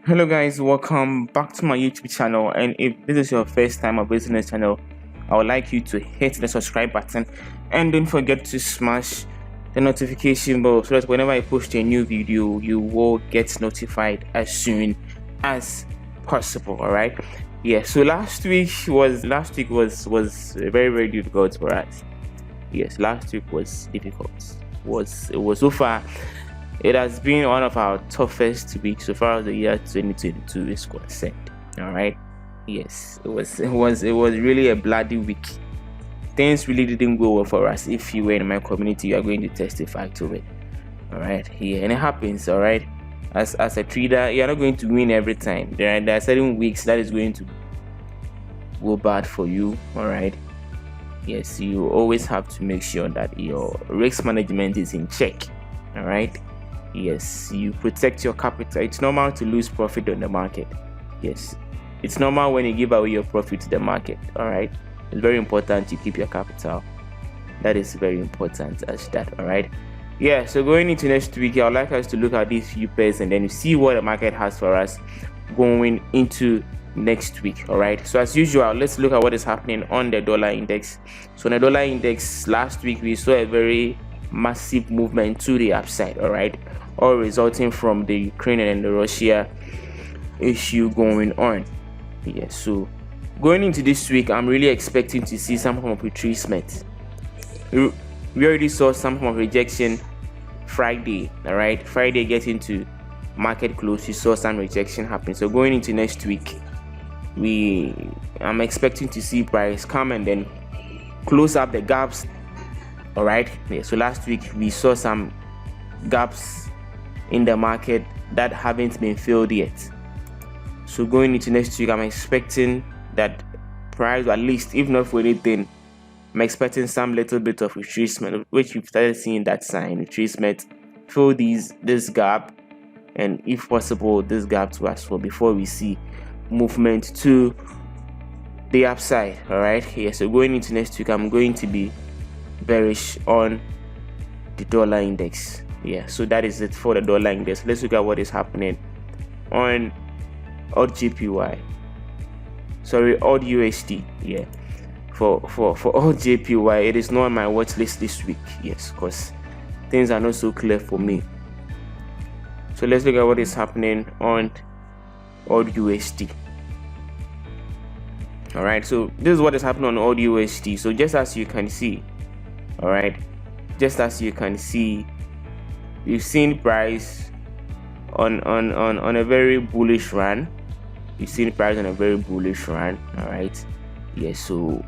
Hello guys, welcome back to my YouTube channel, and if this is your first time of visiting this channel, I would like you to hit the subscribe button and don't forget to smash the notification bell so that whenever I post a new video you will get notified as soon as possible. All right, yeah, so last week was very difficult for us. Yes, last week was difficult. It was so far, it has been one of our toughest weeks so far as the year 2022 is concerned. All right, yes, it was really a bloody week. Things really didn't go well for us. If you were in my community, you are going to testify to it. All right, yeah, and it happens. All right, as a trader, you are not going to win every time. There are certain weeks that is going to go bad for you. All right, yes, you always have to make sure that your risk management is in check. All right, yes, you protect your capital. It's normal to lose profit on the market. Yes, it's normal when you give away your profit to the market. All right, it's very important to keep your capital. That is very important as that. All right, yeah, so going into next week, I would like us to look at these few pairs and then see what the market has for us going into next week. All right, so as usual, let's look at what is happening on the dollar index. So on the dollar index, last week we saw a very massive movement to the upside. All right, all resulting from the Ukraine and the Russia issue going on. Yeah, so going into this week, I'm really expecting to see some form of retracement. We already saw some form of rejection Friday. All right, Friday getting to market close, you saw some rejection happen. So going into next week, I'm expecting to see price come and then close up the gaps. All right, yeah, so last week we saw some gaps in the market that haven't been filled yet. So going into next week, I'm expecting that price, at least if not for anything, I'm expecting some little bit of retracement, which we've started seeing that sign. Retracement, fill this gap, and if possible this gap to as well before we see movement to the upside. All right, yeah, so going into next week, I'm going to be bearish on the dollar index. Yeah, so that is it for the dollar index. Let's look at what is happening on AUDJPY. Sorry, AUDUSD. Yeah, for AUDJPY, it is not on my watch list this week. Yes, because things are not so clear for me. So let's look at what is happening on AUDUSD. All right, so this is what is happening on AUDUSD. So just as you can see, all right, just as you can see, you've seen price on a very bullish run. You've seen price on a very bullish run. All right, yeah, so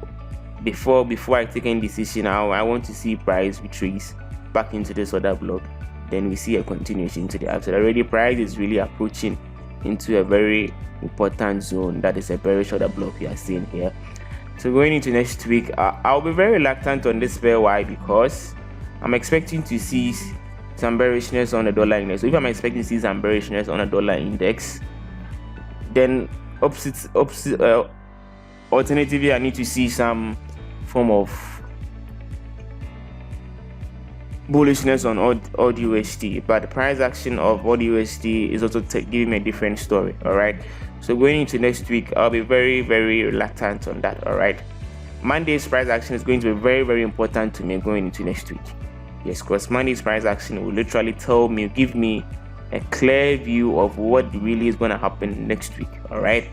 before I take any decision now, I want to see price retrace back into this other block, then we see a continuation to the upside. Already price is really approaching into a very important zone. That is a bearish order block we are seeing here. So going into next week, I'll be very reluctant on this pair. Why? Because I'm expecting to see some bearishness on the dollar index. So if I'm expecting to see some bearishness on the dollar index, then alternatively I need to see some form of bullishness on AUDUSD. But the price action of AUDUSD is also giving me a different story. All right, so going into next week, I'll be very reluctant on that. All right, Monday's price action is going to be very important to me going into next week. Yes, because Monday's price action will literally give me a clear view of what really is going to happen next week. All right,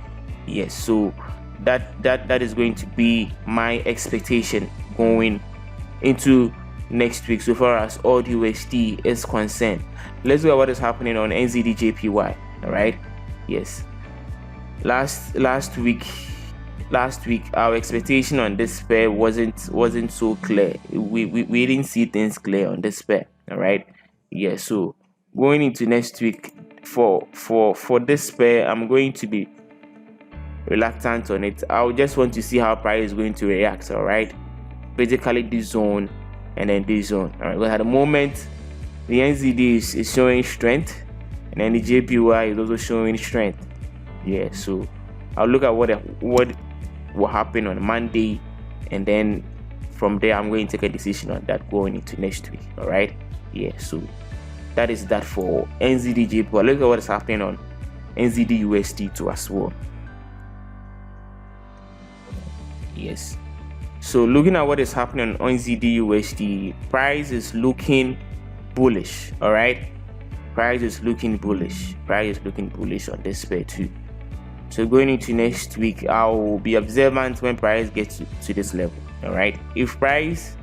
yes, so that is going to be my expectation going into next week so far as AUDUSD is concerned. Let's look at what is happening on NZDJPY. All right, yes, last week our expectation on this pair wasn't so clear. We didn't see things clear on this pair. All right, yeah, so going into next week for this pair, I'm going to be reluctant on it. I just want to see how price is going to react. All right, basically this zone and then this zone. All right, but at the moment the NZD is showing strength, and then the JPY is also showing strength. Yeah, so I'll look at what will happen on Monday, and then from there I'm going to take a decision on that going into next week. All right, yeah, so that is that for NZDJPY. Look at what is happening on NZDUSD too as well. Yes, so looking at what is happening on NZDUSD, price is looking bullish. All right, price is looking bullish on this pair too. So going into next week, I'll be observant when price gets to this level. All right, if price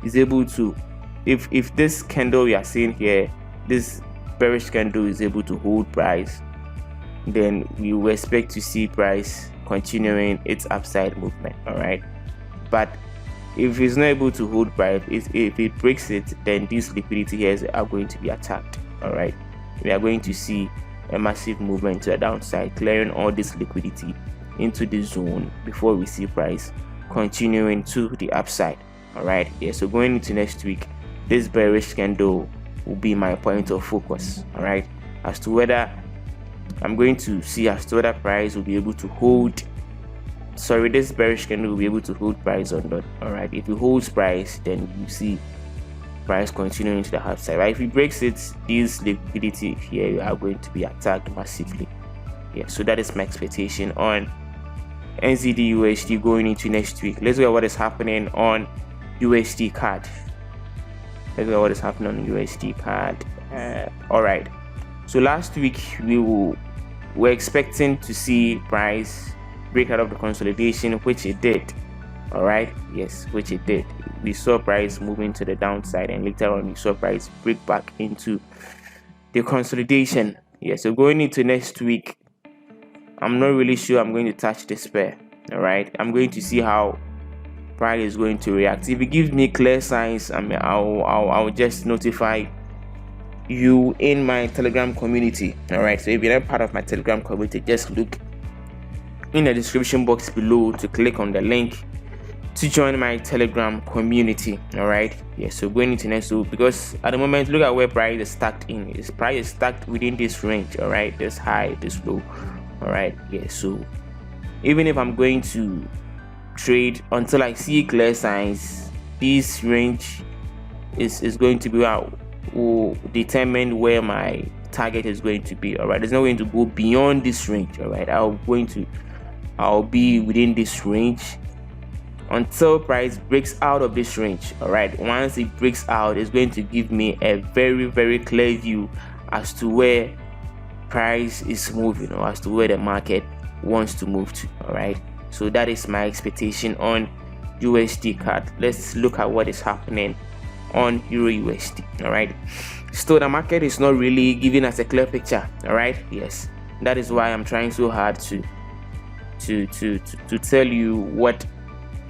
is able to, if this candle we are seeing here, this bearish candle is able to hold price, then we will expect to see price continuing its upside movement. All right, but if it's not able to hold price, if it breaks it, then these liquidity here are going to be attacked. All right, we are going to see a massive movement to the downside, clearing all this liquidity into the zone before we see price continuing to the upside. All right, yeah, so going into next week, this bearish candle will be my point of focus. All right, as to whether I'm going to see as to whether price will be able to hold, this bearish candle will be able to hold price or not. All right, if it holds price, then you see price continuing to the upside. Right, if it breaks it, these liquidity here are going to be attacked massively. Yeah, so that is my expectation on NZDUSD going into next week. Let's look at what is happening on USDCAD. Let's look at what is happening on USDCAD. All right, so last week we were expecting to see price break out of the consolidation, which it did. All right, yes, which it did. We saw price moving to the downside, and later on we saw price break back into the consolidation. Yeah, so going into next week, I'm not really sure I'm going to touch this pair. All right, I'm going to see how price is going to react. If it gives me clear signs, I'll just notify you in my Telegram community. All right, so if you're not part of my Telegram community, just look in the description box below to click on the link to join my Telegram community. All right, yeah, so going into next week, because at the moment, look at where price is stacked in. Price is stacked within this range. All right, this high, this low. All right, yeah, so even if I'm going to trade until I see clear signs, this range is going to be what will determine where my target is going to be. All right, it's not going to go beyond this range. All right, I'll be within this range until price breaks out of this range. All right, once it breaks out, it's going to give me a very, very clear view as to where price is moving, or as to where the market wants to move to. All right, so that is my expectation on USDCAD. Let's look at what is happening on EURUSD. All right, still the market is not really giving us a clear picture. All right, yes, that is why I'm trying so hard to tell you what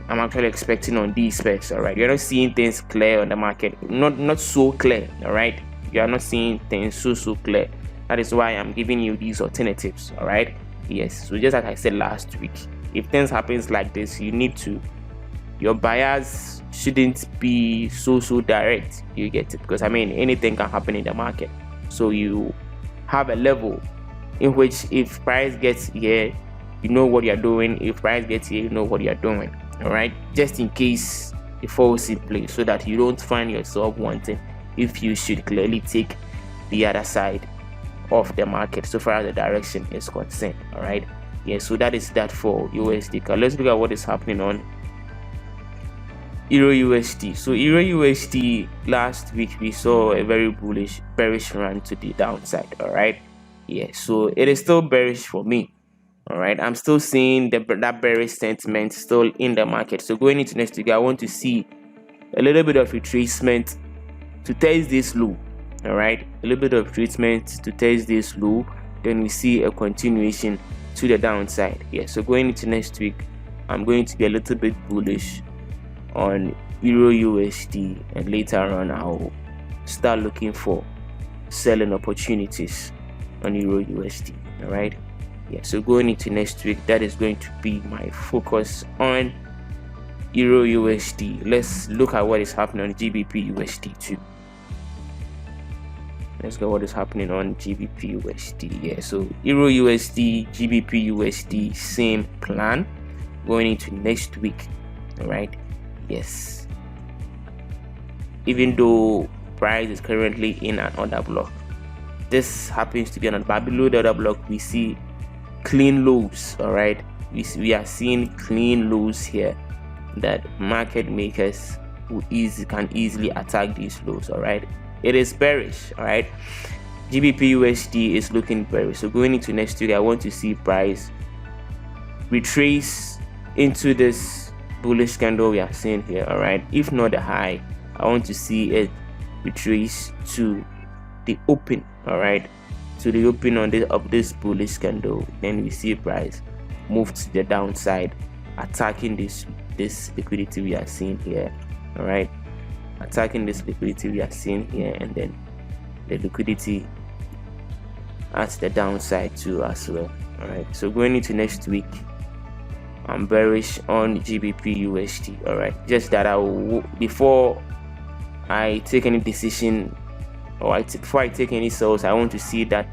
I'm actually expecting on these specs. All right, you're not seeing things clear on the market, not so clear. All right, you are not seeing things so clear. That is why I'm giving you these alternatives. All right, yes, so just like I said last week, if things happens like this, you need to, your buyers shouldn't be so direct. You get it? Because I mean, anything can happen in the market, so you have a level in which if price gets here, you know what you're doing. If price gets here, you know what you're doing. All right, just in case it falls in place, so that you don't find yourself wanting if you should clearly take the other side of the market so far as the direction is concerned. All right, yeah, so that is that for USD. Let's look at what is happening on EURUSD. So EURUSD, last week we saw a very bearish run to the downside. All right, yeah, so it is still bearish for me. All right, I'm still seeing that bearish sentiment still in the market. So going into next week, I want to see a little bit of retracement to test this low. All right, a little bit of retracement to test this low, then we see a continuation to the downside. Yeah, so going into next week, I'm going to be a little bit bullish on EURUSD, and later on I'll start looking for selling opportunities on EURUSD. All right, yeah, so going into next week, that is going to be my focus on EURUSD. Let's look at what is happening on GBPUSD too. Let's go what is happening on GBPUSD. Yeah, so EURUSD, GBPUSD, same plan going into next week. All right, yes, even though price is currently in an order block, this happens to be another, but below the order block we see clean lows. All right, we are seeing clean lows here that market makers can easily attack these lows. All right, it is bearish. All right, GBPUSD is looking bearish. So going into next week, I want to see price retrace into this bullish candle we are seeing here. All right, if not the high, I want to see it retrace to the open. All right, to the open on this bullish candle. Then we see price move to the downside, attacking this liquidity we are seeing here. All right, attacking this liquidity we are seeing here, and then the liquidity at the downside too as well. All right, so going into next week, I'm bearish on GBPUSD. All right, just that before I take any decision, or before I take any sales, I want to see that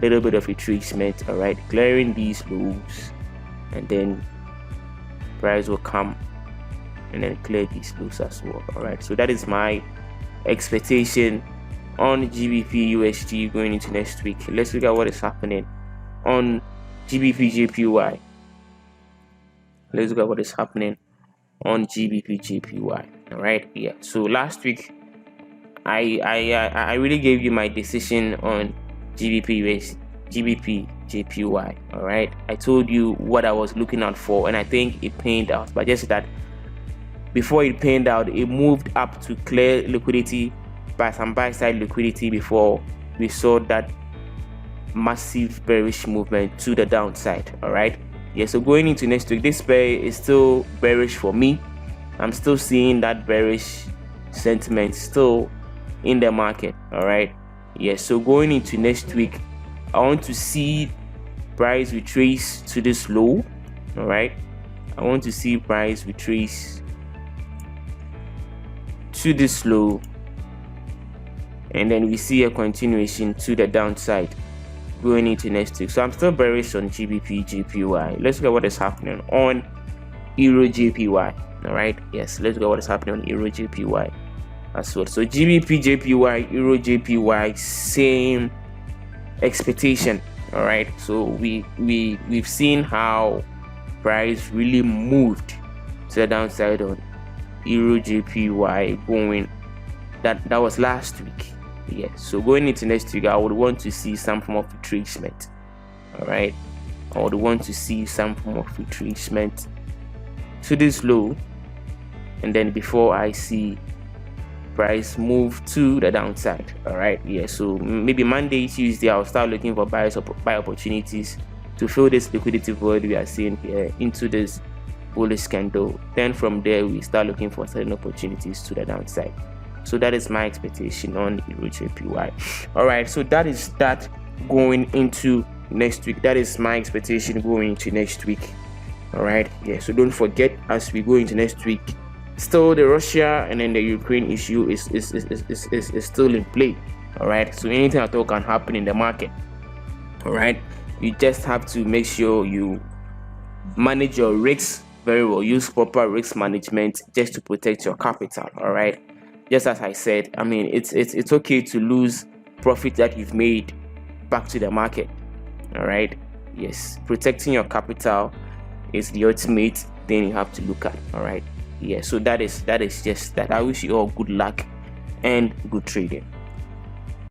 little bit of retracement. All right, clearing these lows, and then price will come and then clear these lows as well. All right, so that is my expectation on GBPUSD going into next week. Let's look at what is happening on GBPJPY. Let's look at what is happening on GBPJPY. All right, yeah. So last week, I really gave you my decision on GBPJPY. All right, I told you what I was looking out for, and I think it panned out. But just that before it panned out, it moved up to clear liquidity by some buy side liquidity before we saw that massive bearish movement to the downside. All right, yeah. So going into next week, this pair is still bearish for me. I'm still seeing that bearish sentiment still in the market. All right, yeah. So going into next week, I want to see price retrace to this low. All right, I want to see price retrace to this low, and then we see a continuation to the downside going into next week. So I'm still bearish on GBPJPY. Let's look at what is happening on EURJPY. All right, yes, let's look at what is happening on EURJPY as well. So GBPJPY, EURJPY, same expectation. All right, so we've seen how price really moved to the downside on EURJPY going. That was last week. Yeah, so going into next week, I would want to see some form of retracement. All right, I would want to see some form of retracement to this low, and then before I see price move to the downside. All right, yeah. So maybe Monday, Tuesday, I'll start looking for buy opportunities to fill this liquidity void we are seeing here into this bullish candle. Then from there, we start looking for selling opportunities to the downside. So that is my expectation on EURJPY. All right, so that is that going into next week. That is my expectation going into next week. All right, yeah. So don't forget, as we go into next week, still the Russia and then the Ukraine issue is still in play. All right, so anything at all can happen in the market. All right, you just have to make sure you manage your risks very well. Use proper risk management just to protect your capital. All right, just as I said, I mean, it's okay to lose profit that you've made back to the market. All right, yes, protecting your capital is the ultimate thing you have to look at. All right, yeah. So that is just that. I wish you all good luck and good trading.